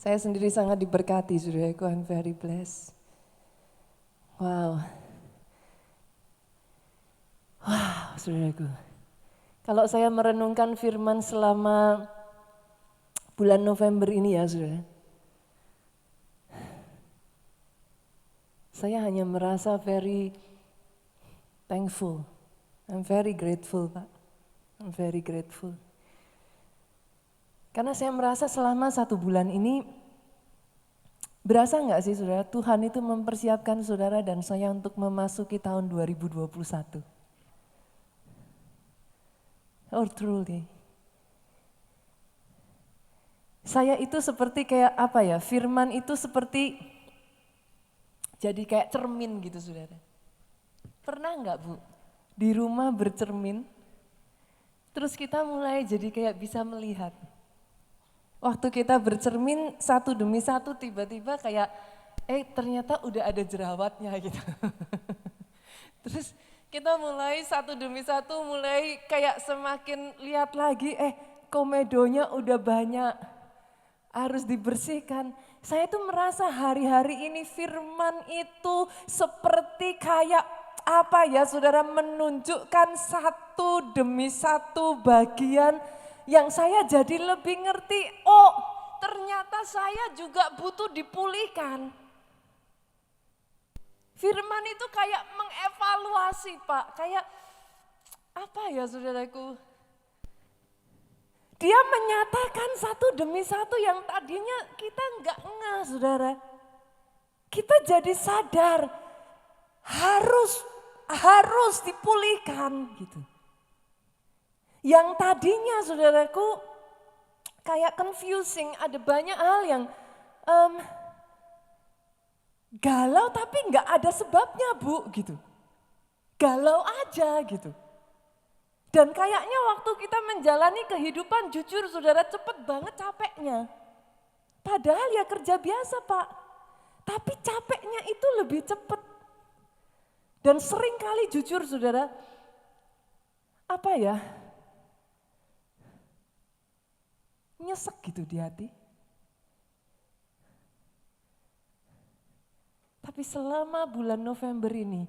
Saya sendiri sangat diberkati, saudaraku, I'm very blessed. Wow, saudaraku. Kalau saya merenungkan firman selama bulan November ini ya, saudara. Saya hanya merasa very thankful. I'm very grateful, Pak. I'm very grateful. Karena saya merasa selama 1 bulan ini, berasa nggak sih saudara, Tuhan itu mempersiapkan saudara dan saya untuk memasuki tahun 2021. Oh truly. Saya itu seperti kayak apa ya, firman itu seperti jadi kayak cermin gitu saudara. Pernah nggak Bu, di rumah bercermin, terus kita mulai jadi kayak bisa melihat. Waktu kita bercermin satu demi satu tiba-tiba kayak ternyata udah ada jerawatnya gitu. Terus kita mulai satu demi satu mulai kayak semakin lihat lagi komedonya udah banyak. Harus dibersihkan. Saya tuh merasa hari-hari ini firman itu seperti kayak apa ya saudara, menunjukkan satu demi satu bagian yang saya jadi lebih ngerti, oh ternyata saya juga butuh dipulihkan. Firman itu kayak mengevaluasi Pak, kayak apa ya saudaraku. Dia menyatakan satu demi satu yang tadinya kita nggak ngeh saudara. Kita jadi sadar harus dipulihkan gitu. Yang tadinya saudaraku kayak confusing, ada banyak hal yang galau tapi nggak ada sebabnya Bu gitu. Galau aja gitu. Dan kayaknya waktu kita menjalani kehidupan jujur saudara cepet banget capeknya. Padahal ya kerja biasa Pak. Tapi capeknya itu lebih cepet. Dan sering kali jujur saudara, apa ya, nyesek gitu di hati. Tapi selama bulan November ini,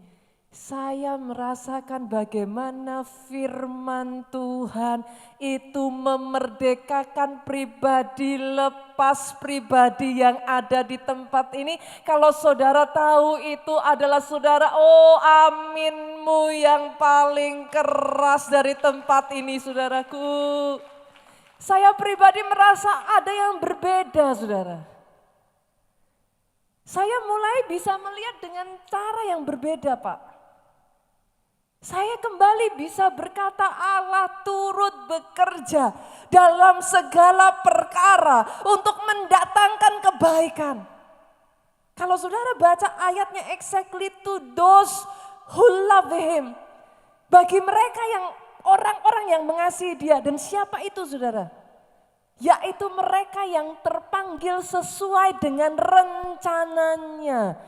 saya merasakan bagaimana firman Tuhan itu memerdekakan pribadi, lepas pribadi yang ada di tempat ini. Kalau saudara tahu itu adalah saudara, oh aminmu yang paling keras dari tempat ini saudaraku. Saya pribadi merasa ada yang berbeda saudara. Saya mulai bisa melihat dengan cara yang berbeda Pak. Saya kembali bisa berkata Allah turut bekerja dalam segala perkara untuk mendatangkan kebaikan. Kalau saudara baca ayatnya exactly to those who love him. Bagi mereka yang orang-orang yang mengasihi dia, dan siapa itu saudara? Yaitu mereka yang terpanggil sesuai dengan rencananya.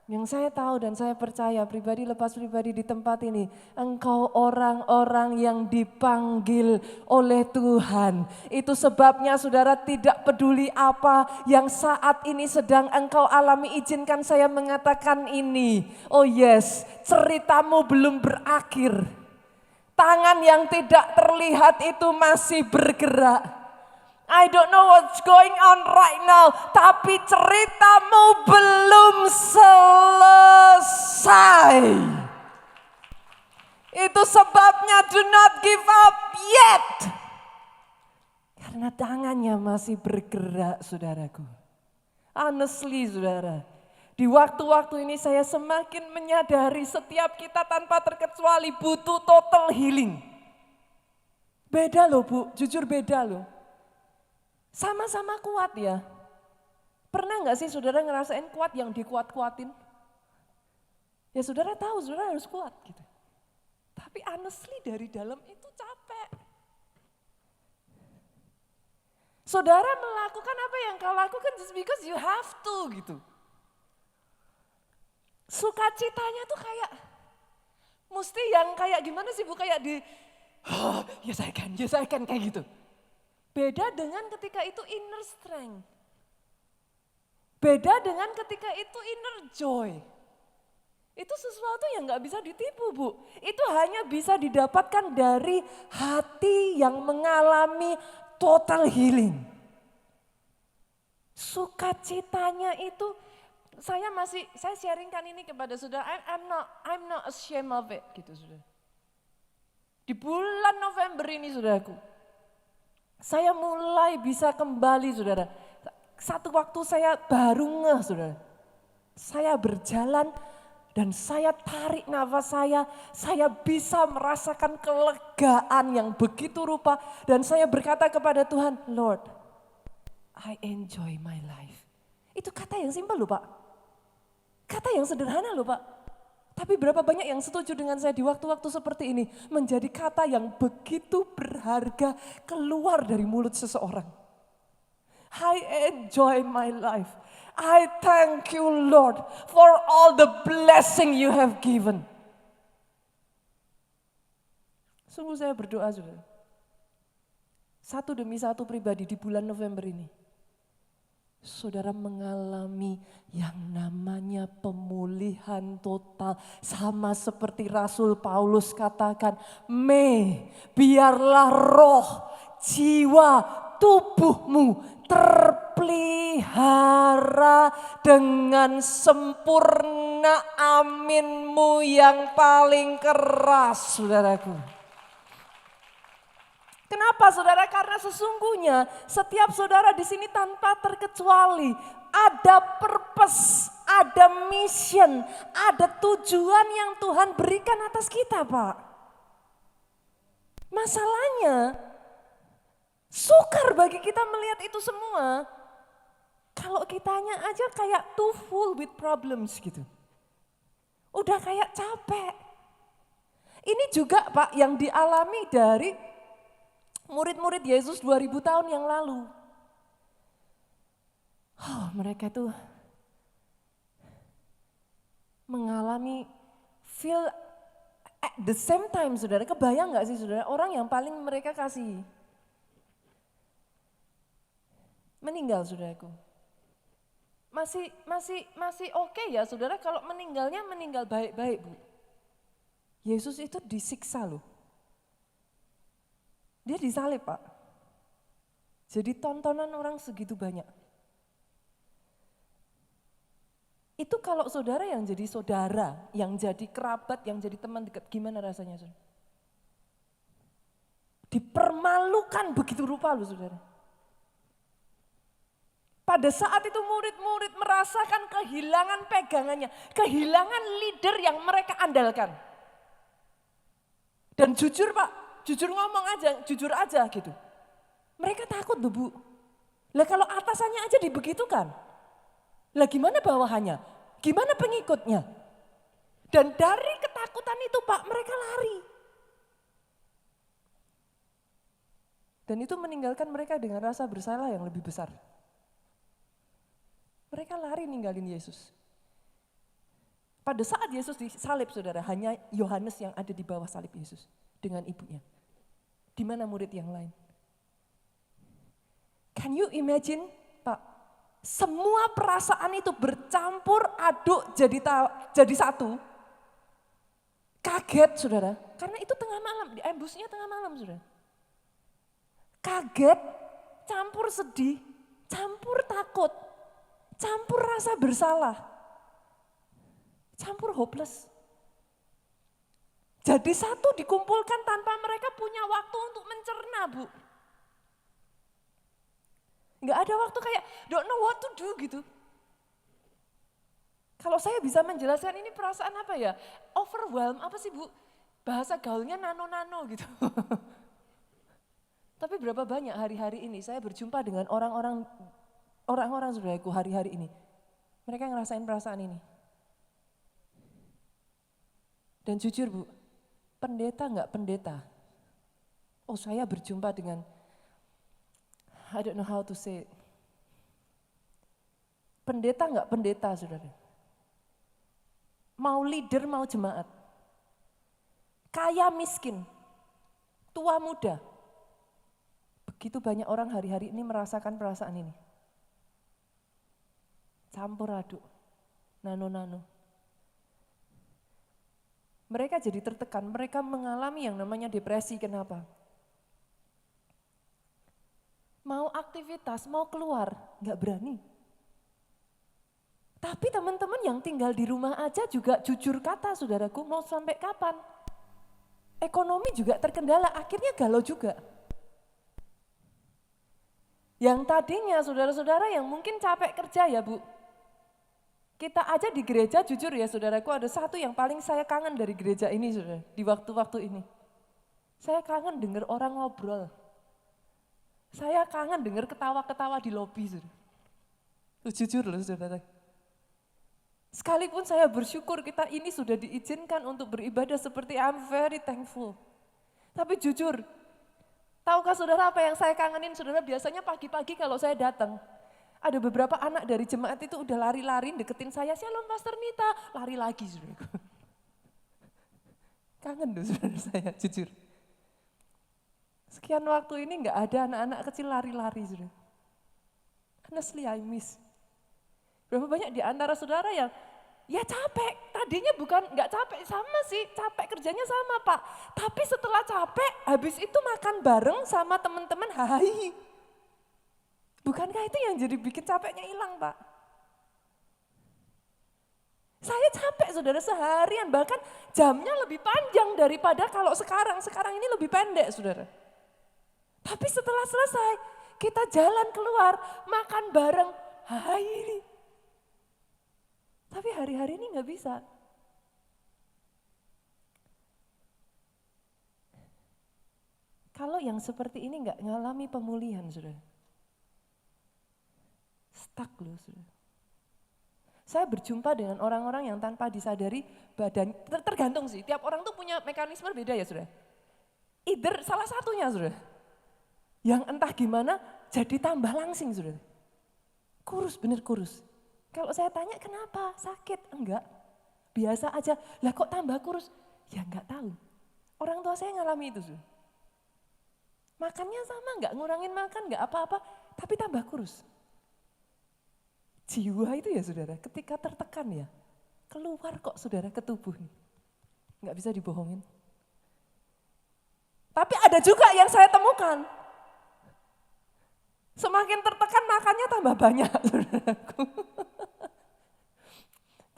Yang saya tahu dan saya percaya pribadi lepas pribadi di tempat ini, engkau orang-orang yang dipanggil oleh Tuhan. Itu sebabnya saudara tidak peduli apa yang saat ini sedang engkau alami, izinkan saya mengatakan ini. Oh yes, ceritamu belum berakhir. Tangan yang tidak terlihat itu masih bergerak. I don't know what's going on right now, tapi ceritamu belum selesai. Itu sebabnya do not give up yet. Karena tangannya masih bergerak saudaraku. Honestly saudara, di waktu-waktu ini saya semakin menyadari setiap kita tanpa terkecuali butuh total healing. Beda loh Bu, jujur beda loh. Sama-sama kuat ya. Pernah gak sih saudara ngerasain kuat yang dikuat-kuatin? Ya saudara tahu saudara harus kuat gitu. Tapi honestly dari dalam itu capek. Saudara melakukan apa yang kau lakukan just because you have to gitu. Sukacitanya tuh kayak, mesti yang kayak gimana sih Bu, kayak di, yes I can kayak gitu. Beda dengan ketika itu inner strength. Beda dengan ketika itu inner joy. Itu sesuatu yang gak bisa ditipu, Bu. Itu hanya bisa didapatkan dari hati yang mengalami total healing. Sukacitanya itu saya sharingkan ini kepada saudara. I'm not ashamed of it, gitu saudara. Di bulan November ini saudaraku, saya mulai bisa kembali saudara. Satu waktu saya baru ngeh saudara. Saya berjalan dan saya tarik nafas saya bisa merasakan kelegaan yang begitu rupa. Dan saya berkata kepada Tuhan, Lord, I enjoy my life. Itu kata yang simpel loh Pak. Kata yang sederhana loh Pak. Tapi berapa banyak yang setuju dengan saya di waktu-waktu seperti ini. Menjadi kata yang begitu berharga keluar dari mulut seseorang. I enjoy my life. I thank you Lord for all the blessing you have given. Sungguh saya berdoa saudara. Satu demi satu pribadi di bulan November ini. Saudara mengalami yang namanya pemulihan total. Sama seperti Rasul Paulus katakan, biarlah roh, jiwa, tubuhmu terpelihara dengan sempurna aminmu yang paling keras, saudaraku. Kenapa saudara? Karena sesungguhnya setiap saudara di sini tanpa terkecuali ada purpose, ada mission, ada tujuan yang Tuhan berikan atas kita Pak. Masalahnya sukar bagi kita melihat itu semua. Kalau kitanya aja kayak too full with problems gitu. Udah kayak capek. Ini juga Pak yang dialami dari murid-murid Yesus 2000 tahun yang lalu. Mereka tuh mengalami feel at the same time saudara. Kebayang gak sih saudara orang yang paling mereka kasih meninggal saudaraku. Masih oke ya saudara kalau meninggalnya meninggal baik-baik Bu. Yesus itu disiksa loh. Dia disalib Pak. Jadi tontonan orang segitu banyak. Itu kalau saudara yang jadi saudara, yang jadi kerabat, yang jadi teman dekat, gimana rasanya saudara? Dipermalukan begitu rupa loh saudara. Pada saat itu murid-murid merasakan kehilangan pegangannya, kehilangan leader yang mereka andalkan. Dan jujur Pak, jujur ngomong aja, jujur aja gitu. Mereka takut tuh Bu. Lah kalau atasannya aja dibegitukan. Lah gimana bawahannya? Gimana pengikutnya? Dan dari ketakutan itu Pak mereka lari. Dan itu meninggalkan mereka dengan rasa bersalah yang lebih besar. Mereka lari ninggalin Yesus. Pada saat Yesus disalib saudara, hanya Yohanes yang ada di bawah salib Yesus dengan ibunya. Di mana murid yang lain? Can you imagine Pak, semua perasaan itu bercampur aduk jadi satu. Kaget saudara, karena itu tengah malam, di ambusnya tengah malam saudara. Kaget, campur sedih, campur takut, campur rasa bersalah, campur hopeless. Jadi satu dikumpulkan tanpa mereka punya waktu untuk mencerna Bu. Enggak ada waktu kayak don't know what to do gitu. Kalau saya bisa menjelaskan ini perasaan apa ya? Overwhelm apa sih Bu? Bahasa gaulnya nano-nano gitu. Tapi berapa banyak hari-hari ini saya berjumpa dengan orang-orang saudaraku hari-hari ini. Mereka ngerasain perasaan ini. Dan jujur Bu, pendeta enggak pendeta. Oh saya berjumpa dengan, I don't know how to say it. Pendeta enggak pendeta saudara. Mau leader, mau jemaat. Kaya miskin, tua muda. Begitu banyak orang hari-hari ini merasakan perasaan ini. campur aduk, nano-nano. Mereka jadi tertekan, mereka mengalami yang namanya depresi. Kenapa? Mau aktivitas, mau keluar, nggak berani. Tapi teman-teman yang tinggal di rumah aja juga jujur kata saudaraku, mau sampai kapan? Ekonomi juga terkendala, akhirnya galau juga. Yang tadinya saudara-saudara yang mungkin capek kerja ya Bu. Kita aja di gereja jujur ya saudaraku, ada satu yang paling saya kangen dari gereja ini saudara, di waktu-waktu ini. Saya kangen dengar orang ngobrol. Saya kangen dengar ketawa-ketawa di lobi saudara. Jujur loh saudara. Sekalipun saya bersyukur kita ini sudah diizinkan untuk beribadah seperti I'm very thankful. Tapi jujur, tahukah saudara apa yang saya kangenin saudara? Biasanya pagi-pagi kalau saya datang, ada beberapa anak dari jemaat itu udah lari-lari deketin saya, "Shalom Pastor Nita," lari lagi saudara. Kangen tuh saudara saya, jujur. Sekian waktu ini nggak ada anak-anak kecil lari-lari saudara. Honestly I miss. Berapa banyak di antara saudara yang ya capek, tadinya bukan nggak capek, sama sih, capek kerjanya sama Pak. Tapi setelah capek, habis itu makan bareng sama teman-teman, hai. Bukankah itu yang jadi bikin capeknya hilang Pak? Saya capek saudara seharian, bahkan jamnya lebih panjang daripada kalau sekarang. Sekarang ini lebih pendek saudara. Tapi setelah selesai, kita jalan keluar, makan bareng, hai. Tapi hari-hari ini nggak bisa. Kalau yang seperti ini nggak ngalami pemulihan saudara. Stuck loh saudara. Saya berjumpa dengan orang-orang yang tanpa disadari badan, tergantung sih, tiap orang tuh punya mekanisme beda ya saudara. Either salah satunya saudara, yang entah gimana jadi tambah langsing saudara. Kurus, bener kurus. Kalau saya tanya kenapa, sakit? Enggak, biasa aja. Lah kok tambah kurus? Ya enggak tahu. Orang tua saya ngalami itu saudara. Makannya sama, enggak ngurangin makan, enggak apa-apa, tapi tambah kurus. Jiwa itu ya saudara, ketika tertekan ya, keluar kok saudara ke tubuh. Enggak bisa dibohongin. Tapi ada juga yang saya temukan. Semakin tertekan makannya tambah banyak saudaraku.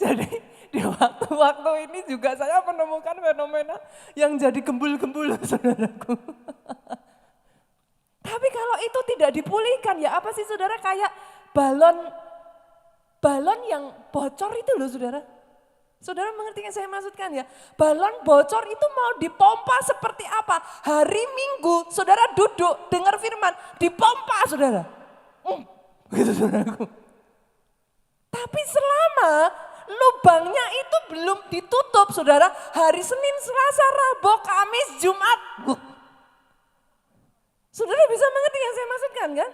Jadi di waktu-waktu ini juga saya menemukan fenomena yang jadi gembul-gembul saudaraku. Tapi kalau itu tidak dipulihkan ya apa sih saudara, kayak balon yang bocor itu loh saudara. Saudara mengerti yang saya maksudkan ya? Balon bocor itu mau dipompa seperti apa? Hari Minggu saudara duduk dengar firman, dipompa saudara. Gitu saudaraku. Tapi selama lubangnya itu belum ditutup saudara, hari Senin, Selasa, Rabu, Kamis, Jumat. Saudara bisa mengerti yang saya maksudkan kan?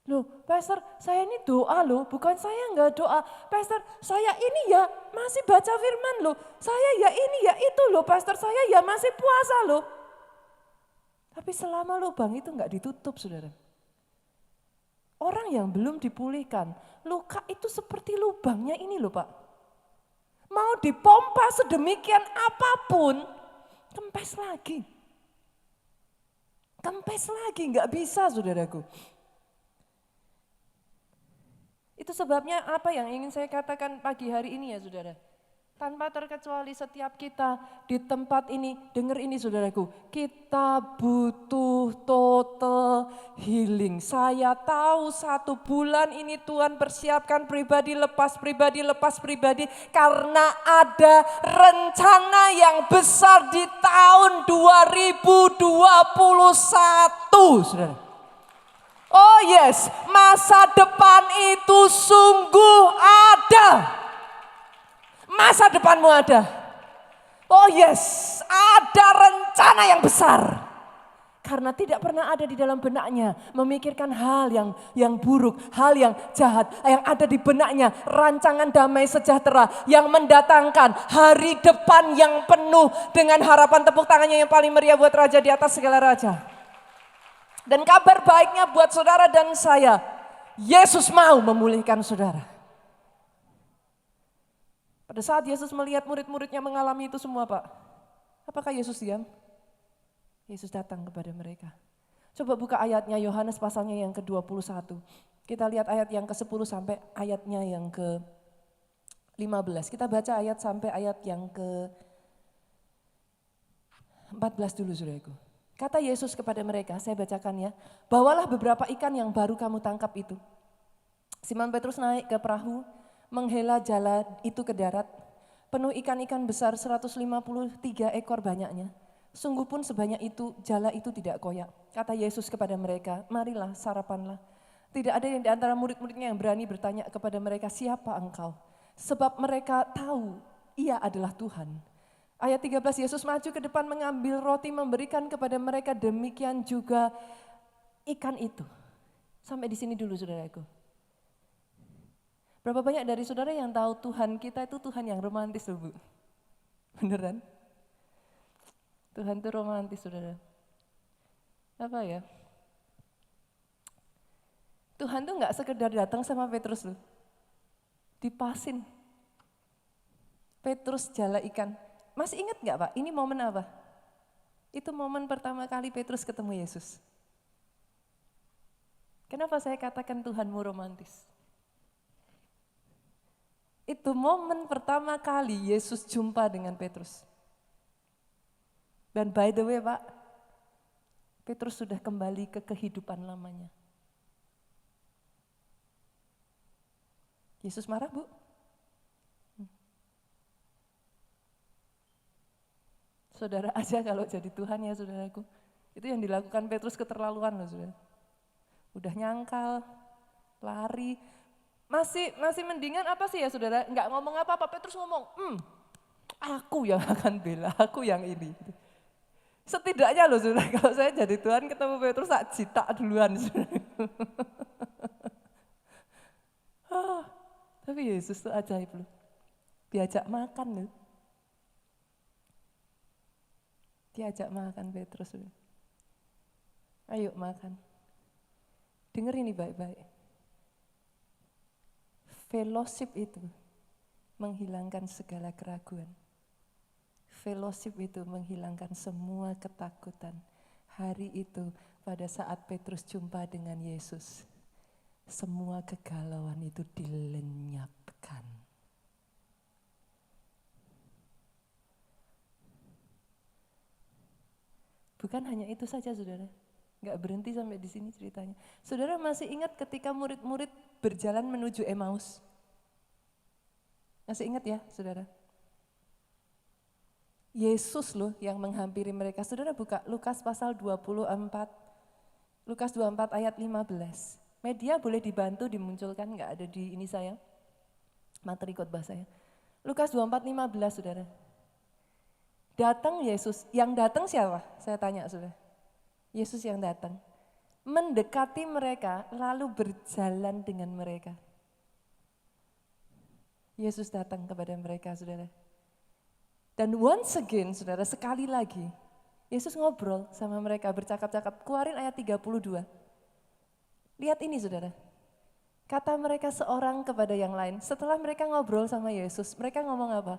Loh, Pastor, saya ini doa loh, bukan saya enggak doa. Pastor, saya ini ya masih baca firman loh. Saya ya ini ya itu loh, Pastor, saya ya masih puasa loh. Tapi selama lubang itu enggak ditutup, saudara. Orang yang belum dipulihkan, luka itu seperti lubangnya ini loh Pak. Mau dipompa sedemikian apapun, kempes lagi. Kempes lagi, enggak bisa saudaraku. Itu sebabnya apa yang ingin saya katakan pagi hari ini ya saudara. Tanpa terkecuali setiap kita di tempat ini, dengar ini saudaraku. Kita butuh total healing. Saya tahu 1 bulan ini Tuhan persiapkan pribadi lepas pribadi. Karena ada rencana yang besar di tahun 2021 saudara. Oh yes, masa depan itu sungguh ada. Masa depanmu ada. Oh yes, ada rencana yang besar. Karena tidak pernah ada di dalam benaknya memikirkan hal yang buruk, hal yang jahat. Yang ada di benaknya rancangan damai sejahtera yang mendatangkan hari depan yang penuh dengan harapan. Tepuk tangannya yang paling meriah buat Raja di atas segala raja. Dan kabar baiknya buat saudara dan saya, Yesus mau memulihkan saudara. Pada saat Yesus melihat murid-muridnya mengalami itu semua, Pak, apakah Yesus diam? Yesus datang kepada mereka. Coba buka ayatnya Yohanes pasalnya yang ke-21. Kita lihat ayat yang ke-10 sampai ayatnya yang ke-15. Kita baca ayat sampai ayat yang ke-14 dulu, saudaraku. Kata Yesus kepada mereka, saya bacakan ya. Bawalah beberapa ikan yang baru kamu tangkap itu. Simon Petrus naik ke perahu, menghela jala itu ke darat. Penuh ikan-ikan besar 153 ekor banyaknya. Sungguh pun sebanyak itu, jala itu tidak koyak. Kata Yesus kepada mereka, marilah sarapanlah. Tidak ada yang di antara murid-muridnya yang berani bertanya kepada mereka, siapa engkau? Sebab mereka tahu ia adalah Tuhan. Ayat 13, Yesus maju ke depan mengambil roti, memberikan kepada mereka, demikian juga ikan itu. Sampai di sini dulu saudaraku. Berapa banyak dari saudara yang tahu Tuhan kita itu Tuhan yang romantis loh, Bu? Beneran? Tuhan itu romantis, saudara. Apa ya? Tuhan tuh gak sekedar datang sama Petrus loh. Dipasin. Petrus jala ikan. Masih ingat gak, Pak? Ini momen apa? Itu momen pertama kali Petrus ketemu Yesus. Kenapa saya katakan Tuhanmu romantis? Itu momen pertama kali Yesus jumpa dengan Petrus. Dan by the way, Pak, Petrus sudah kembali ke kehidupan lamanya. Yesus marah, Bu? Saudara aja kalau jadi Tuhan ya saudaraku. Itu yang dilakukan Petrus keterlaluan loh saudara. Udah nyangkal, lari. Masih mendingan apa sih ya saudara? Enggak ngomong apa-apa, Petrus ngomong, aku yang akan bela, aku yang ini. Setidaknya loh saudara, kalau saya jadi Tuhan ketemu Petrus tak jitak duluan saudara. Tapi Yesus tuh ajaib loh. Diajak makan loh. Diajak makan Petrus. Ayo makan. Dengar ini baik-baik. Fellowship itu menghilangkan segala keraguan. Fellowship itu menghilangkan semua ketakutan. Hari itu pada saat Petrus jumpa dengan Yesus, semua kegalauan itu dilenyapkan. Bukan hanya itu saja saudara, nggak berhenti sampai di sini ceritanya. Saudara masih ingat ketika murid-murid berjalan menuju Emmaus? Masih ingat ya saudara? Yesus loh yang menghampiri mereka. Saudara buka Lukas pasal 24, Lukas 24 ayat 15. Media boleh dibantu dimunculkan, nggak ada di ini saya, materi khotbah saya. Lukas 24, 15 saudara. Datang Yesus, yang datang siapa? Saya tanya saudara. Yesus yang datang. Mendekati mereka lalu berjalan dengan mereka. Yesus datang kepada mereka saudara. Dan once again saudara, sekali lagi Yesus ngobrol sama mereka, bercakap-cakap. Keluarin ayat 32. Lihat ini saudara. Kata mereka seorang kepada yang lain. Setelah mereka ngobrol sama Yesus, mereka ngomong apa?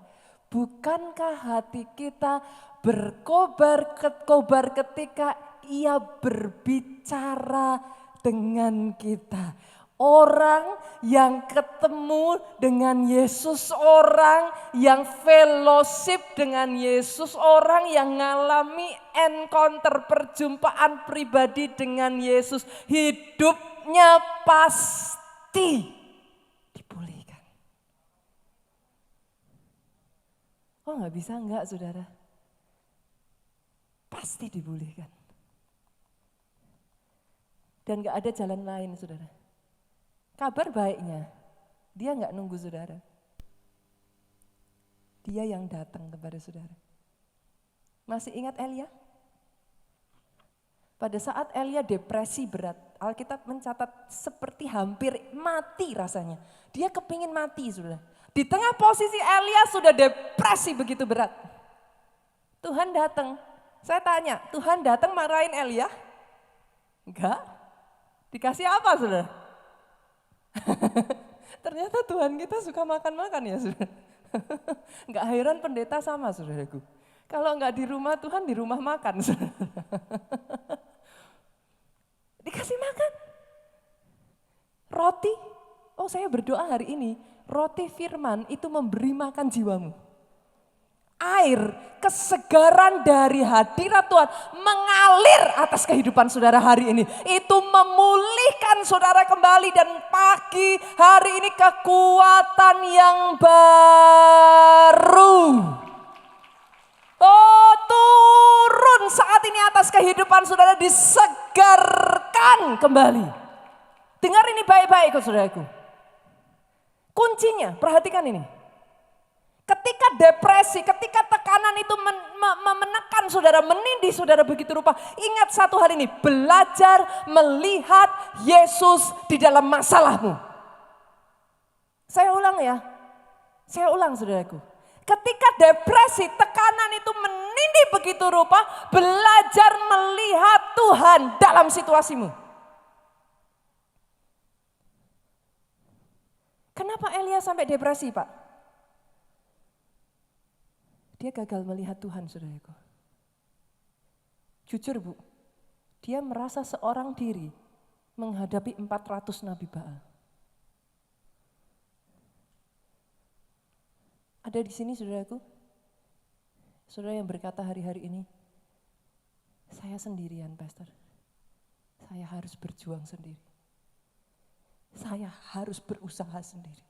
Bukankah hati kita berkobar ketika ia berbicara dengan kita? Orang yang ketemu dengan Yesus, orang yang fellowship dengan Yesus, orang yang ngalami encounter perjumpaan pribadi dengan Yesus, hidupnya pasti dipulihkan. Oh nggak bisa enggak saudara? Pasti dipulihkan. Dan nggak ada jalan lain saudara. Kabar baiknya, dia nggak nunggu saudara. Dia yang datang kepada saudara. Masih ingat Elia? Pada saat Elia depresi berat, Alkitab mencatat seperti hampir mati rasanya. Dia kepingin mati saudara. Di tengah posisi Elia sudah depresi begitu berat. Tuhan datang. Saya tanya, Tuhan datang marahin Elia? Enggak. Dikasih apa saudara? Ternyata Tuhan kita suka makan-makan ya saudara. Nggak heran pendeta sama saudaraku. Kalau nggak di rumah Tuhan, di rumah makan. Dikasih makan. Roti, oh saya berdoa hari ini, roti firman itu memberi makan jiwamu. Air, kesegaran dari hadirat Tuhan mengalir atas kehidupan saudara hari ini. Itu memulihkan saudara kembali dan pagi hari ini kekuatan yang baru. Oh turun saat ini atas kehidupan saudara, disegarkan kembali. Dengar ini baik-baik saudaraku. Kuncinya, perhatikan ini. Ketika depresi, ketika tekanan itu menekan saudara, menindih saudara begitu rupa. Ingat satu hal ini, belajar melihat Yesus di dalam masalahmu. Saya ulang saudaraku. Ketika depresi, tekanan itu menindih begitu rupa, belajar melihat Tuhan dalam situasimu. Kenapa Elia sampai depresi, Pak? Dia gagal melihat Tuhan, saudaraku. Jujur Bu, dia merasa seorang diri menghadapi 400 Nabi Baal. Ada di sini saudaraku, saudara yang berkata hari-hari ini, saya sendirian pastor, saya harus berjuang sendiri. Saya harus berusaha sendiri.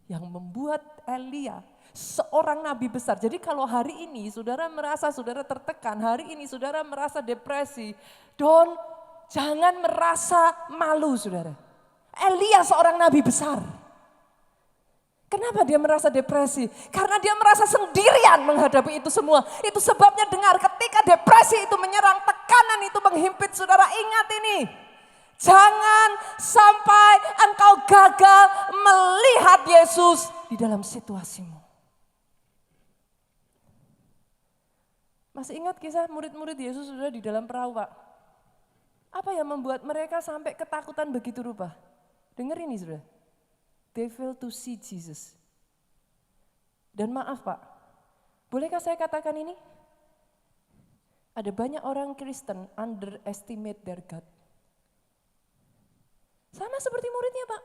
Yang membuat Elia seorang nabi besar. Jadi kalau hari ini saudara merasa saudara tertekan, hari ini saudara merasa depresi, jangan merasa malu saudara. Elia seorang nabi besar. Kenapa dia merasa depresi? Karena dia merasa sendirian menghadapi itu semua. Itu sebabnya dengar, ketika depresi itu menyerang, tekanan itu menghimpit saudara, ingat ini. Jangan sampai engkau gagal melihat Yesus di dalam situasimu. Masih ingat kisah murid-murid Yesus sudah di dalam perahu, Pak? Apa yang membuat mereka sampai ketakutan begitu rupa? Dengar ini sudah. They fail to see Jesus. Dan maaf Pak, bolehkah saya katakan ini? Ada banyak orang Kristen underestimate their God. Sama seperti muridnya Pak.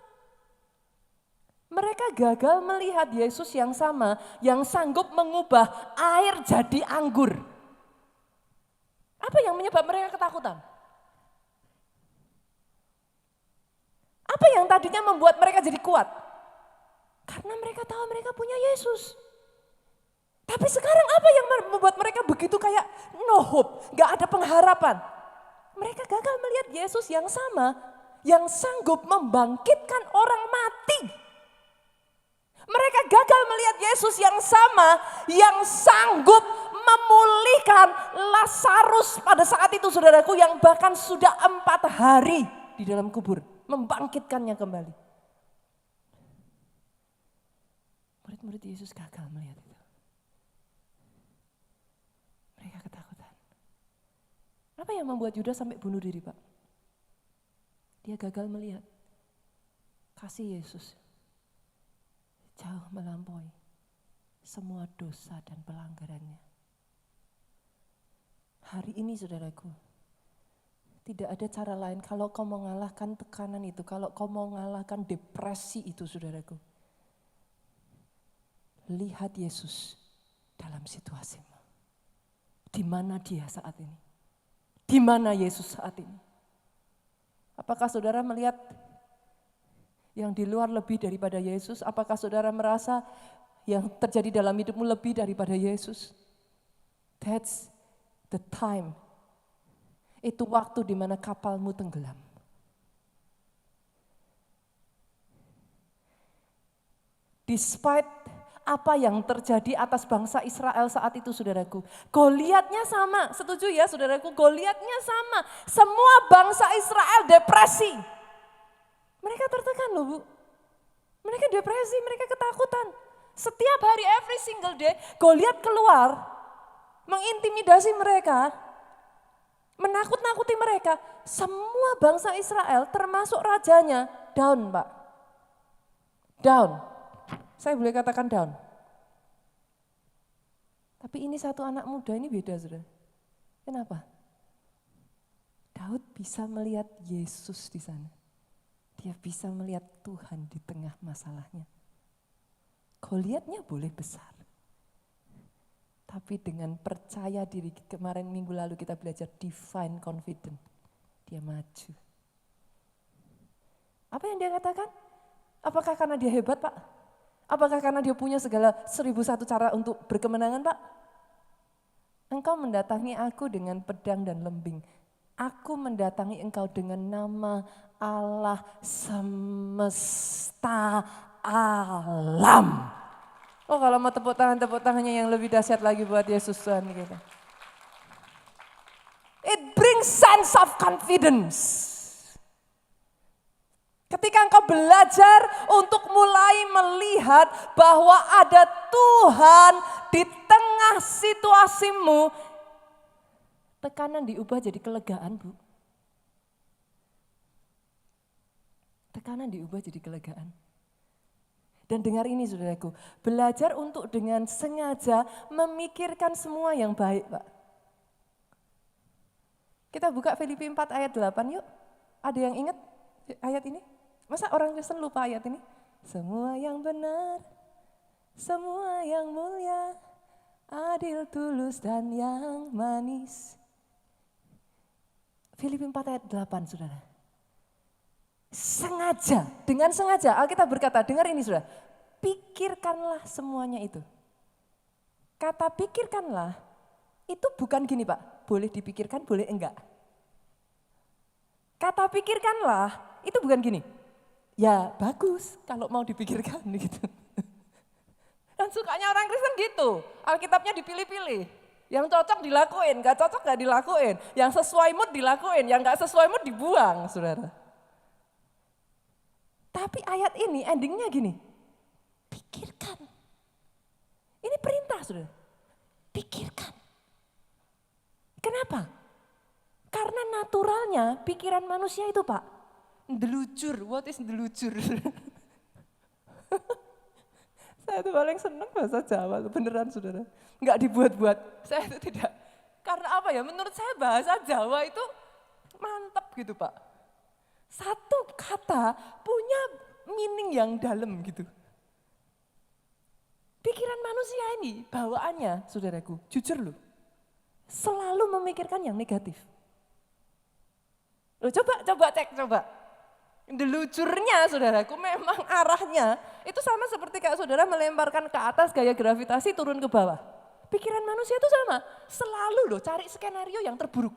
Mereka gagal melihat Yesus yang sama, yang sanggup mengubah air jadi anggur. Apa yang menyebabkan mereka ketakutan? Apa yang tadinya membuat mereka jadi kuat? Karena mereka tahu mereka punya Yesus. Tapi sekarang apa yang membuat mereka begitu kayak no hope, gak ada pengharapan? Mereka gagal melihat Yesus yang sama, yang sanggup membangkitkan orang mati. Mereka gagal melihat Yesus yang sama, yang sanggup memulihkan Lazarus pada saat itu saudaraku, yang bahkan sudah 4 hari di dalam kubur. Membangkitkannya kembali. Murid-murid Yesus gagal melihat itu. Mereka ketakutan. Apa yang membuat Yudas sampai bunuh diri Pak? Dia gagal melihat kasih Yesus jauh melampaui semua dosa dan pelanggarannya. Hari ini saudaraku, tidak ada cara lain kalau kau mau mengalahkan tekanan itu, kalau kau mau mengalahkan depresi itu saudaraku. Lihat Yesus dalam situasimu. Di mana dia saat ini? Di mana Yesus saat ini? Apakah saudara melihat yang di luar lebih daripada Yesus? Apakah saudara merasa yang terjadi dalam hidupmu lebih daripada Yesus? That's the time. Itu waktu di mana kapalmu tenggelam. Despite apa yang terjadi atas bangsa Israel saat itu saudaraku. Goliatnya sama, setuju ya saudaraku? Goliatnya sama. Semua bangsa Israel depresi. Mereka tertekan loh Bu. Mereka depresi, mereka ketakutan. Setiap hari, every single day, Goliat keluar mengintimidasi mereka. menakut-nakuti mereka. Semua bangsa Israel termasuk rajanya down, Pak. Down. Saya boleh katakan down. Tapi ini satu anak muda ini beda, saudara. Kenapa? Daud bisa melihat Yesus di sana. Dia bisa melihat Tuhan di tengah masalahnya. Goliatnya boleh besar. Tapi dengan percaya diri, kemarin minggu lalu kita belajar divine confidence. Dia maju. Apa yang dia katakan? Apakah karena dia hebat, Pak? Apakah karena dia punya segala 1001 cara untuk berkemenangan, Pak? Engkau mendatangi aku dengan pedang dan lembing. Aku mendatangi engkau dengan nama Allah semesta alam. Oh, kalau mau tepuk tangannya yang lebih dahsyat lagi buat Yesus Tuhan kita. It brings sense of confidence. Ketika engkau belajar untuk mulai melihat bahwa ada Tuhan di tengah situasimu, tekanan diubah jadi kelegaan, Bu. Tekanan diubah jadi kelegaan. Dan dengar ini saudaraku, belajar untuk dengan sengaja memikirkan semua yang baik, Pak. Kita buka Filipi 4 ayat 8 yuk. Ada yang ingat ayat ini? Masa orang Kristen lupa ayat ini? Semua yang benar, semua yang mulia, adil, tulus, dan yang manis. Filipi 4 ayat 8, saudara. Sengaja, dengan sengaja Alkitab berkata, dengar ini saudara, pikirkanlah semuanya itu. Kata pikirkanlah, itu bukan gini Pak, boleh dipikirkan, boleh enggak. Kata pikirkanlah, itu bukan gini, ya bagus kalau mau dipikirkan gitu. Dan sukanya orang Kristen gitu, Alkitabnya dipilih-pilih. Yang cocok dilakuin, gak cocok gak dilakuin. Yang sesuai mood dilakuin, yang gak sesuai mood dibuang, saudara. Tapi ayat ini endingnya gini, pikirkan. Ini perintah, saudara. Pikirkan. Kenapa? Karena naturalnya pikiran manusia itu Pak, ndelucur. What is ndelucur? Saya tuh paling senang bahasa Jawa, beneran saudara. Enggak dibuat-buat, saya itu tidak. Karena apa ya, menurut saya bahasa Jawa itu mantap gitu Pak. Satu kata punya meaning yang dalam gitu. Pikiran manusia ini, bawaannya saudaraku, jujur loh, selalu memikirkan yang negatif. Loh coba cek. Delucurnya saudaraku memang arahnya itu sama seperti kayak saudara melemparkan ke atas gaya gravitasi turun ke bawah. Pikiran manusia itu sama, selalu loh cari skenario yang terburuk.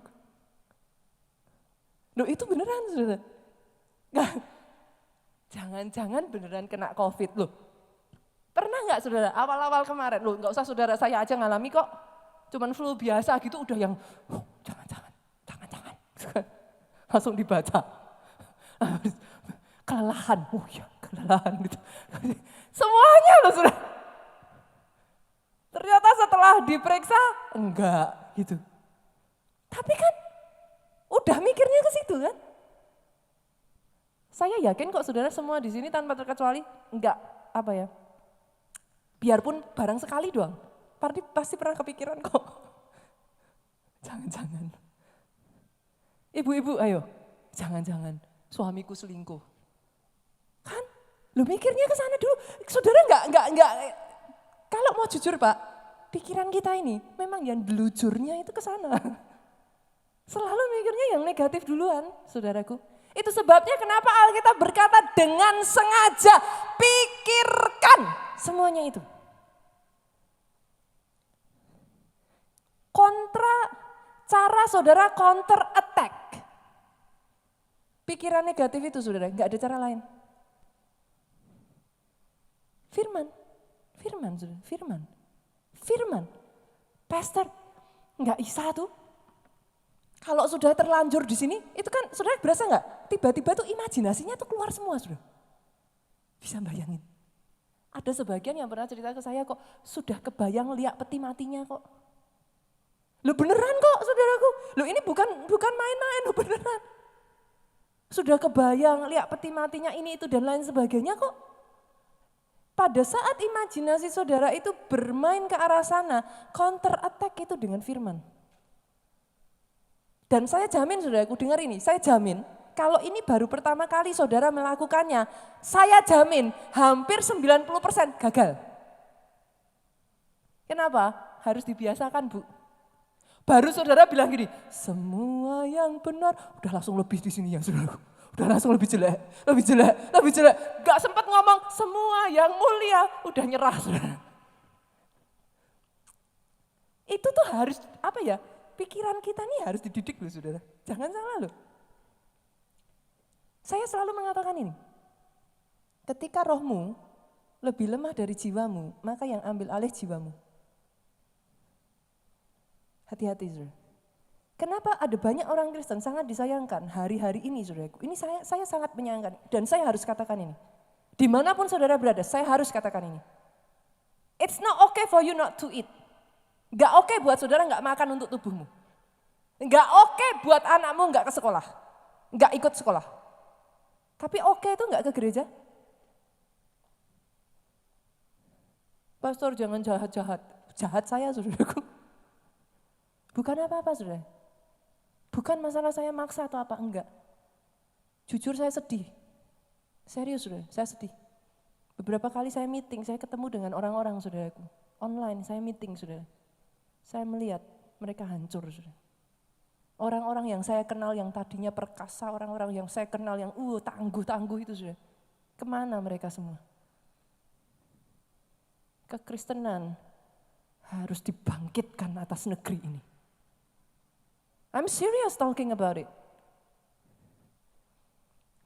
Loh itu beneran saudara. Nggak, jangan-jangan beneran kena COVID loh. Pernah nggak saudara awal-awal kemarin, loh nggak usah saudara, saya aja ngalami kok. Cuman flu biasa gitu udah yang jangan. Langsung dibaca. Kelelahan, kelelahan gitu. Semuanya loh saudara. Ternyata setelah diperiksa, enggak gitu. Tapi kan udah mikirnya ke situ kan. Saya yakin kok saudara semua di sini tanpa terkecuali, enggak apa ya. Biarpun barang sekali doang, pasti pernah kepikiran kok. Jangan-jangan. Ibu-ibu ayo, jangan-jangan suamiku selingkuh. Kan, lu mikirnya ke sana dulu. Saudara enggak. Kalau mau jujur Pak, pikiran kita ini memang yang delujurnya itu ke sana. Selalu mikirnya yang negatif duluan, saudaraku. Itu sebabnya kenapa Alkitab berkata dengan sengaja pikirkan semuanya itu. Cara saudara counter attack. Pikiran negatif itu saudara, enggak ada cara lain. Firman. Pastor, enggak bisa tuh. Kalau sudah terlanjur di sini, itu kan saudara berasa enggak? Tiba-tiba tuh imajinasinya tuh keluar semua saudara. Bisa bayangin. Ada sebagian yang pernah cerita ke saya kok, sudah kebayang lihat peti matinya kok. Loh beneran kok saudaraku. Loh ini bukan main-main, loh beneran. Sudah kebayang, lihat peti matinya ini itu dan lain sebagainya kok. Pada saat imajinasi saudara itu bermain ke arah sana, counter attack itu dengan firman. Dan saya jamin saudaraku, dengar ini, saya jamin kalau ini baru pertama kali saudara melakukannya, saya jamin hampir 90% gagal. Kenapa? Harus dibiasakan, Bu. Baru saudara bilang gini, semua yang benar, udah langsung lebih di sini ya saudaraku. Udah langsung lebih jelek. Gak sempat ngomong semua yang mulia, udah nyerah saudara. Itu tuh harus, pikiran kita nih harus dididik loh saudara. Jangan salah loh. Saya selalu mengatakan ini, ketika rohmu lebih lemah dari jiwamu, maka yang ambil alih jiwamu. Hati-hati saudara. Kenapa ada banyak orang Kristen sangat disayangkan hari-hari ini saudaraku. Ini saya sangat menyayangkan dan saya harus katakan ini. Dimanapun saudara berada, saya harus katakan ini. It's not okay for you not to eat. Gak oke buat saudara gak makan untuk tubuhmu. Gak oke buat anakmu gak ke sekolah. Gak ikut sekolah. Tapi oke itu gak ke gereja. Pastor jangan jahat-jahat. Jahat saya saudaraku. Bukan apa-apa saudara. Bukan masalah saya maksa atau apa, enggak. Jujur saya sedih. Serius saudara, saya sedih. Beberapa kali saya meeting, saya ketemu dengan orang-orang saudaraku. Online saya meeting saudara. Saya melihat mereka hancur saudara. Orang-orang yang saya kenal yang tadinya perkasa, orang-orang yang saya kenal yang tangguh-tangguh itu saudara. Kemana mereka semua? Kekristenan harus dibangkitkan atas negeri ini. I'm serious talking about it.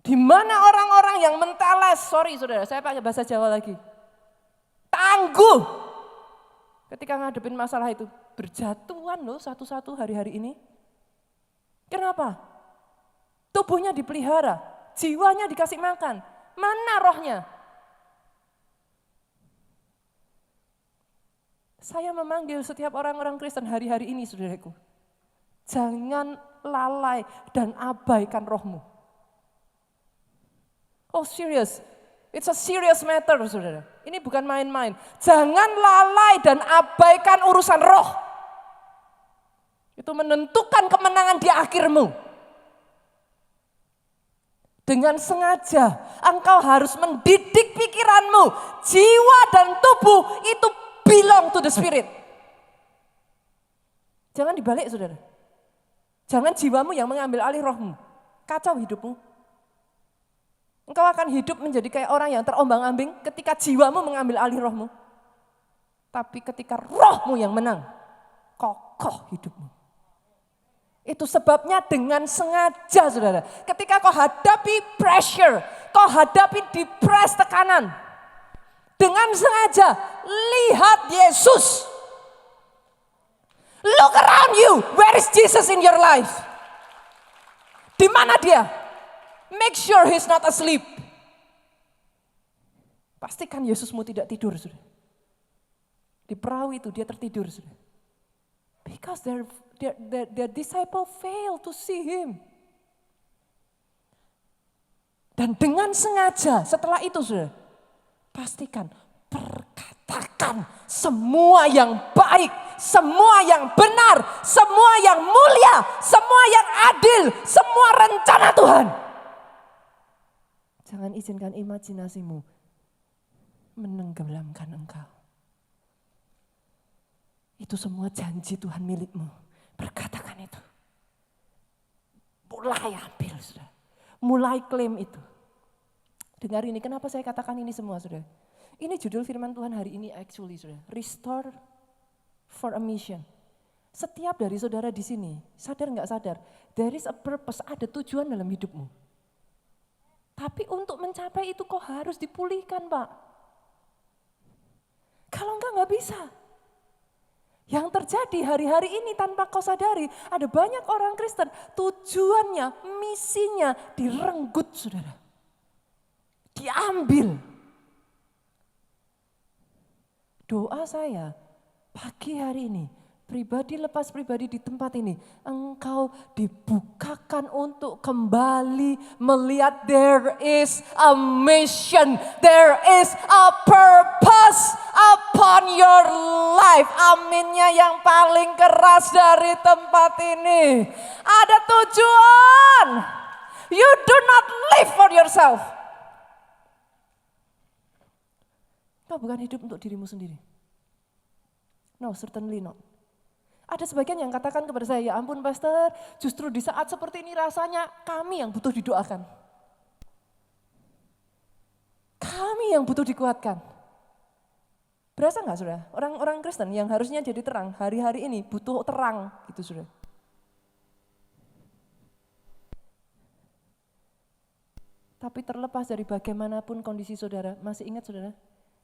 Di mana orang-orang yang menteles, sorry saudara, saya pakai bahasa Jawa lagi. Tangguh. Ketika ngadepin masalah itu, berjatuhan loh satu-satu hari-hari ini. Kenapa? Tubuhnya dipelihara, jiwanya dikasih makan. Mana rohnya? Saya memanggil setiap orang-orang Kristen hari-hari ini saudaraku. Jangan lalai dan abaikan rohmu. Oh serious, it's a serious matter saudara. Ini bukan main-main. Jangan lalai dan abaikan urusan roh. Itu menentukan kemenangan di akhirmu. Dengan sengaja engkau harus mendidik pikiranmu. Jiwa dan tubuh itu belong to the spirit. Jangan dibalik saudara. Jangan jiwamu yang mengambil alih rohmu. Kacau hidupmu. Engkau akan hidup menjadi kayak orang yang terombang-ambing ketika jiwamu mengambil alih rohmu. Tapi ketika rohmu yang menang, kokoh hidupmu. Itu sebabnya dengan sengaja saudara. Ketika kau hadapi pressure, kau hadapi depres tekanan. Dengan sengaja, lihat Yesus. Look around you, where is Jesus in your life? Di mana dia? Make sure he's not asleep. Pastikan Yesusmu tidak tidur, sudah. Di perahu itu dia tertidur, sudah. Because their disciple failed to see him. Dan dengan sengaja setelah itu, sudah. Pastikan perkatakan semua yang baik, semua yang benar, semua yang mulia, semua yang adil, semua rencana Tuhan. Jangan izinkan imajinasimu menenggelamkan engkau. Itu semua janji Tuhan milikmu. Perkatakan itu. Mulai ambil, sudah. Mulai klaim itu. Dengar ini, kenapa saya katakan ini semua, sudah? Ini judul firman Tuhan hari ini actually, sudah. Restore for a mission. Setiap dari saudara di sini, sadar nggak sadar, there is a purpose, ada tujuan dalam hidupmu. Tapi untuk mencapai itu kok harus dipulihkan, Pak. Kalau nggak bisa. Yang terjadi hari-hari ini tanpa kau sadari, ada banyak orang Kristen, tujuannya, misinya direnggut, saudara. Diambil. Doa saya pagi hari ini, pribadi lepas pribadi di tempat ini, engkau dibukakan untuk kembali melihat there is a mission, there is a purpose upon your life. Aminnya yang paling keras dari tempat ini. Ada tujuan. You do not live for yourself. Kau bukan hidup untuk dirimu sendiri. No, certainly not. Ada sebagian yang katakan kepada saya, ya ampun pastor, justru di saat seperti ini rasanya kami yang butuh didoakan. Kami yang butuh dikuatkan. Berasa gak saudara? Orang-orang Kristen yang harusnya jadi terang, hari-hari ini butuh terang gitu saudara. Tapi terlepas dari bagaimanapun kondisi saudara, masih ingat saudara?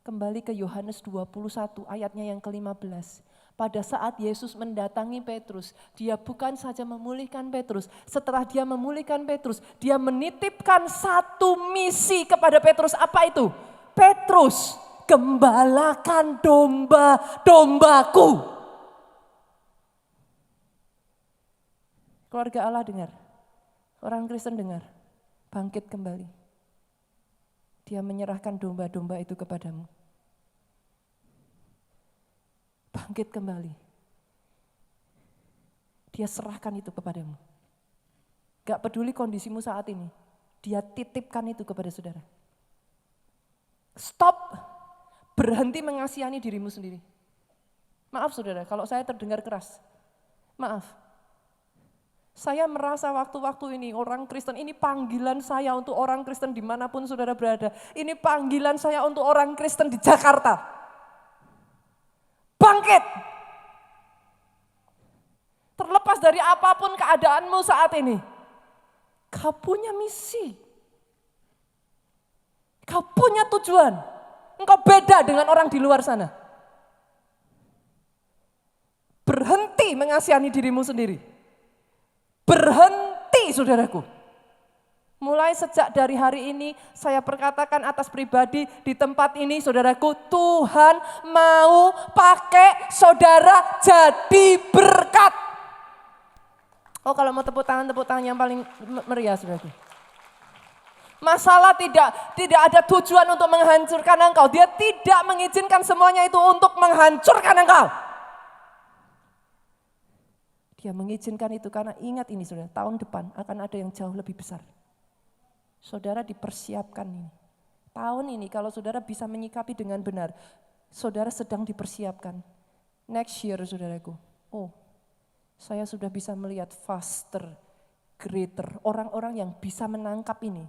Kembali ke Yohanes 21 ayatnya yang ke-15. Pada saat Yesus mendatangi Petrus, dia bukan saja memulihkan Petrus. Setelah dia memulihkan Petrus, dia menitipkan satu misi kepada Petrus. Apa itu? Petrus, gembalakan domba-dombaku. Keluarga Allah dengar, orang Kristen dengar, bangkit kembali. Dia menyerahkan domba-domba itu kepadamu. Bangkit kembali. Dia serahkan itu kepadamu. Gak peduli kondisimu saat ini. Dia titipkan itu kepada saudara. Stop. Berhenti mengasihani dirimu sendiri. Maaf saudara, kalau saya terdengar keras. Maaf. Saya merasa waktu-waktu ini orang Kristen, ini panggilan saya untuk orang Kristen dimanapun saudara berada. Ini panggilan saya untuk orang Kristen di Jakarta. Bangkit. Terlepas dari apapun keadaanmu saat ini. Kau punya misi. Kau punya tujuan. Engkau beda dengan orang di luar sana. Berhenti mengasihani dirimu sendiri. Berhenti saudaraku. Mulai sejak dari hari ini saya perkatakan atas pribadi di tempat ini saudaraku, Tuhan mau pakai saudara jadi berkat. Oh kalau mau tepuk tangan yang paling meriah saudaraku. Masalah tidak ada tujuan untuk menghancurkan engkau. Dia tidak mengizinkan semuanya itu untuk menghancurkan engkau. Dia mengizinkan itu karena ingat ini saudara, tahun depan akan ada yang jauh lebih besar. Saudara dipersiapkan ini. Tahun ini kalau saudara bisa menyikapi dengan benar, saudara sedang dipersiapkan. Next year saudaraku, saya sudah bisa melihat faster, greater, orang-orang yang bisa menangkap ini.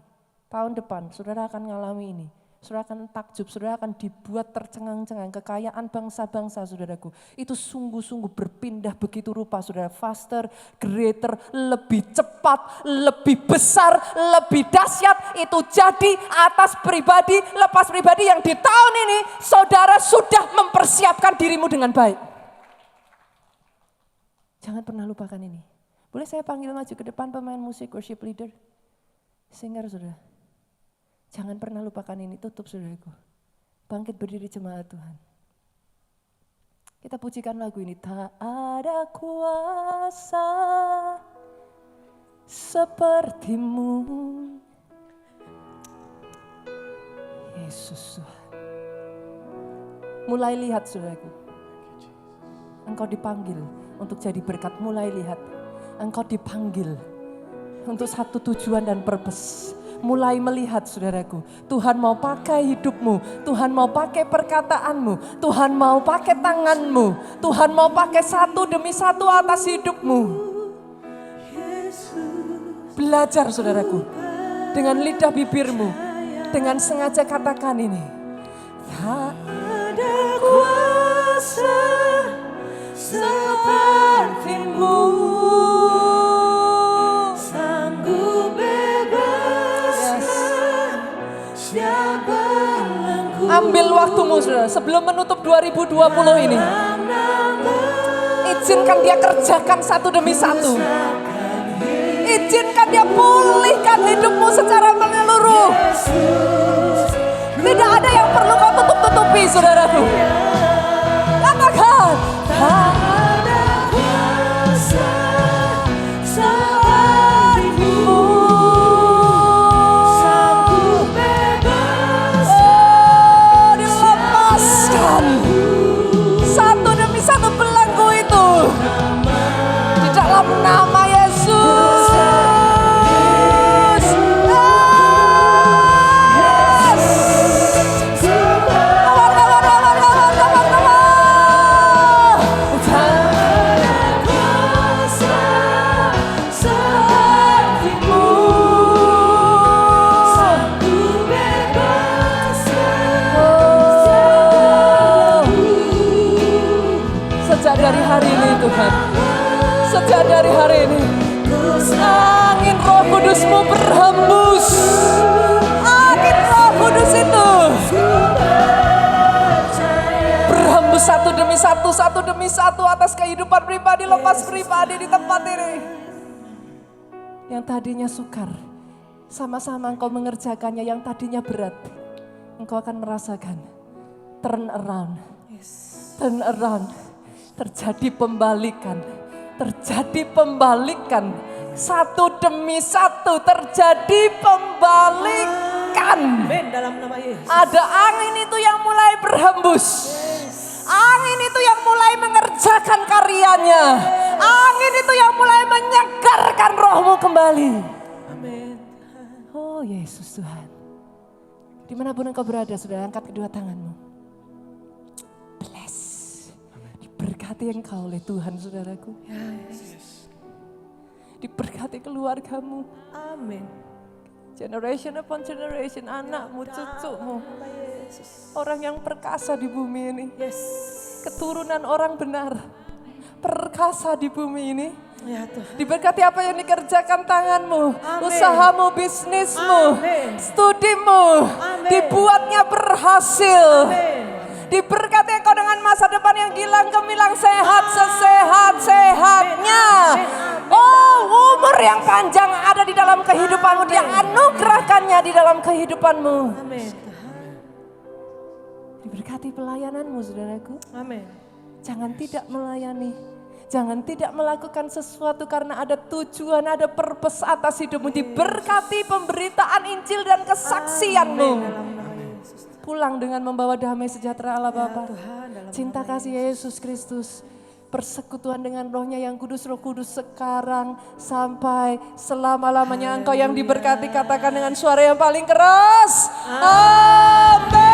Tahun depan saudara akan mengalami ini. Saudara akan takjub, saudara akan dibuat tercengang-cengang. Kekayaan bangsa-bangsa saudaraku. Itu sungguh-sungguh berpindah begitu rupa saudara. Faster, greater, lebih cepat, lebih besar, lebih dahsyat. Itu jadi atas pribadi, lepas pribadi yang di tahun ini saudara sudah mempersiapkan dirimu dengan baik. Jangan pernah lupakan ini. Boleh saya panggil maju ke depan pemain musik, worship leader, singer saudara. Jangan pernah lupakan ini, tutup saudaraku. Bangkit berdiri jemaat Tuhan. Kita pujikan lagu ini. Tak ada kuasa sepertimu. Yesus Tuhan. Mulai lihat saudaraku. Engkau dipanggil untuk jadi berkat, mulai lihat. Engkau dipanggil untuk satu tujuan dan purpose. Mulai melihat saudaraku, Tuhan mau pakai hidupmu, Tuhan mau pakai perkataanmu, Tuhan mau pakai tanganmu, Tuhan mau pakai satu demi satu atas hidupmu. Belajar saudaraku, dengan lidah bibirmu, dengan sengaja katakan ini. Tak ada kuasa sepertimu. Ambil waktumu saudara, sebelum menutup 2020 ini. Izinkan dia kerjakan satu demi satu. Izinkan dia pulihkan hidupmu secara menyeluruh. Tidak ada yang perlu kau tutup-tutupi saudaraku. Katakan, tak ada berhembus. Angin Roh Kudus itu berhembus satu demi satu atas kehidupan pribadi, lepas pribadi di tempat ini. Yang tadinya sukar, sama-sama engkau mengerjakannya. Yang tadinya berat, engkau akan merasakan turn around. Turn around. Terjadi pembalikan. Satu demi satu terjadi pembalikan. Amin dalam nama Yesus. Ada angin itu yang mulai berhembus. Angin itu yang mulai mengerjakan karyanya. Angin itu yang mulai menyegarkan rohmu kembali. Amin. Oh Yesus Tuhan. Dimanapun engkau berada, sudah angkat kedua tanganmu. Bless. Diberkati engkau oleh Tuhan, saudaraku. Diberkati keluargamu. Amin. Generation upon generation, anakmu, cucumu. Orang yang perkasa di bumi ini. Yes. Keturunan orang benar. Perkasa di bumi ini. Ya Tuhan. Diberkati apa yang dikerjakan tanganmu. Amin. Usahamu, bisnismu, Amin. studimu. Amin. Dibuatnya berhasil. Amin. Diberkati engkau dengan masa depan yang gilang gemilang, sehat sesehat-sehatnya. Oh, umur yang panjang ada di dalam kehidupanmu. Dia anugerahkannya di dalam kehidupanmu. Amin. Diberkati pelayananmu, saudaraku. Amin. Jangan tidak melayani. Jangan tidak melakukan sesuatu karena ada tujuan, ada purpose atas hidupmu. Diberkati pemberitaan Injil dan kesaksianmu. Pulang dengan membawa damai sejahtera Allah Bapa. Cinta kasih Yesus Kristus. Persekutuan dengan rohnya yang kudus, Roh Kudus sekarang sampai selama-lamanya. Engkau yang diberkati, katakan dengan suara yang paling keras. Amin.